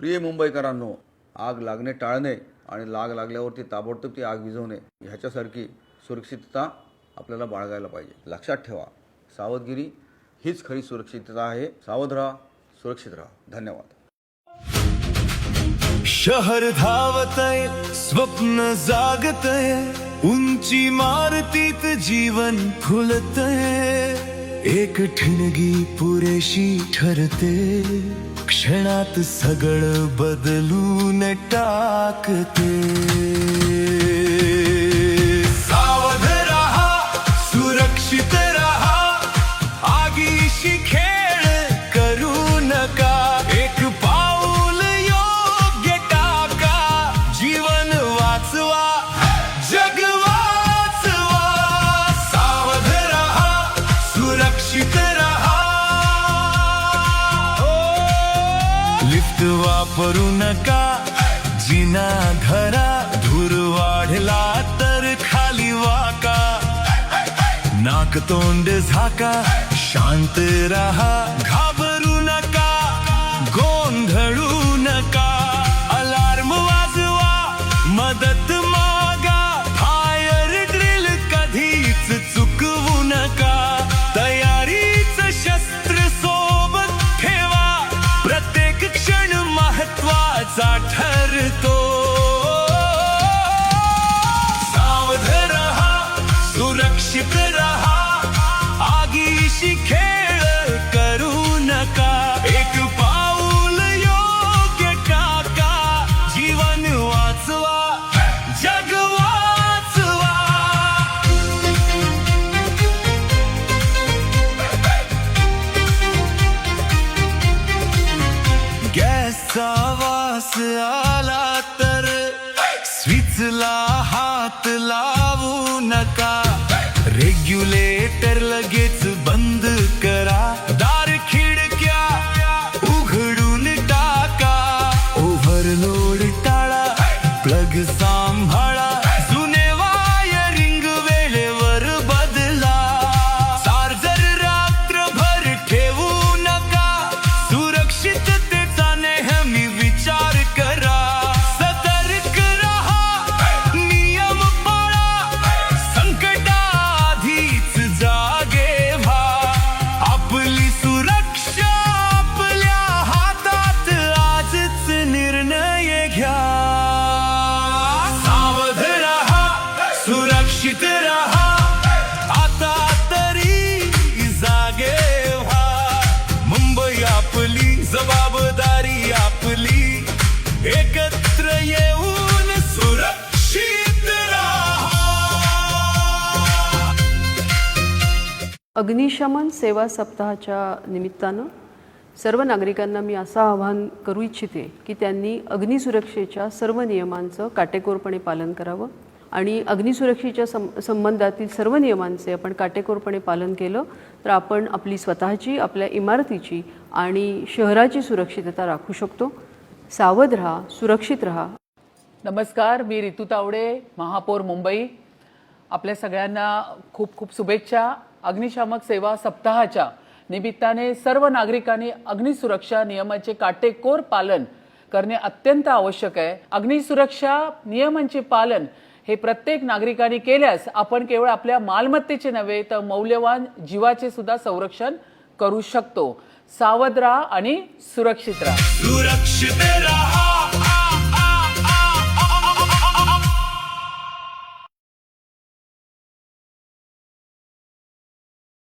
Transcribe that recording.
प्रिय मुंबईकरांनो, आग लागणे टाळणे आणि लाग लागल्यावरती ताबडतोब ती आग विझवणे ह्याच्यासारखी सुरक्षितता आपल्याला बाळगायला पाहिजे। लक्षात ठेवा, सावधगिरी हीच खरी सुरक्षितता आहे। सावध राहा, सुरक्षित राहा। धन्यवाद। शहर धावतय, स्वप्न जागतय, उंची मारतीत जीवन फुलतय, एक ठिणगी पुरेशी ठरते, क्षणात सगळं बदलून टाकते। सावध रहा, सुरक्षित रहा, आगीशी खेळ करू नका, एक पाऊल योग्य टाका, जीवन वाचवा, जग वाचवा। सावध रहा, सुरक्षित रहा, लिफ्ट वापरू नका, जिना धरा, धूर वाढला तर खाली वाका, नाक तोंड झाका, शांत रहा, घाबरू नका, गोंधळू नका, अलार्म वाजवा, मदत मागा, फायर ड्रिल कधीच चुकवू नका, तयारीच शस्त्र सोबत ठेवा, प्रत्येक क्षण महत्वाचा ठरतो। सावध रहा, सुरक्षित रहा, आगीशी खेळ करू नका, एक पाऊल योग्य टाका, जीवन वाचवा, जग वाचवा। गॅसचा वास आला तर स्विचला हात लावू नका, रेग्युलेटर लगेच बंद करा, दार खिडक्या उघडून टाका, ओव्हरलोड टाळा, प्लग सांभाळा, जुने वायरिंग वेळेवर बदला, चार्जर रात्रभर ठेवू नका, सुरक्षिततेचा नेहमी विचार करा, सतर्क रहा, नियम पाळा, संकटाआधीच जागे व्हा, आपली सुरक्षा आपल्या हातात, आजच निर्णय घ्या। सावध रहा, सुरक्षित रहा, आता तरी जागे व्हा, मुंबई आपली, जबाबदारी आपली, एकत्र येऊन सुरक्षित राहा। अग्निशमन सेवा सप्ताहाच्या निमित्तानं सर्व नागरिकांना मी असं आवाहन करू इच्छिते की त्यांनी अग्निसुरक्षेच्या सर्व नियमांचं काटेकोरपणे पालन करावं आणि अग्निसुरक्षेच्या संबंधातील सर्व नियमांचे आपण काटेकोरपणे पालन केलं तर आपण आपली स्वतःची, आपल्या इमारतीची आणि शहराची सुरक्षितता राखू शकतो। सावध राहा, सुरक्षित राहा। नमस्कार, मी रितू तावडे, महापौर मुंबई। आपल्या सगळ्यांना खूप खूप शुभेच्छा। अग्निशामक सेवा सप्ताहाच्या निमित्ताने सर्व नागरिकांनी अग्निसुरक्षा नियमाचे काटेकोर पालन करणे अत्यंत आवश्यक आहे। अग्निसुरक्षा नियमांचे पालन हे प्रत्येक नागरिकांनी केल्यास आपण केवळ आपल्या मालमत्तेचे नव्हे तर मौल्यवान जीवाचे सुद्धा संरक्षण करू शकतो। सावध राहा आणि सुरक्षित राहा। सुरक्षित राहा।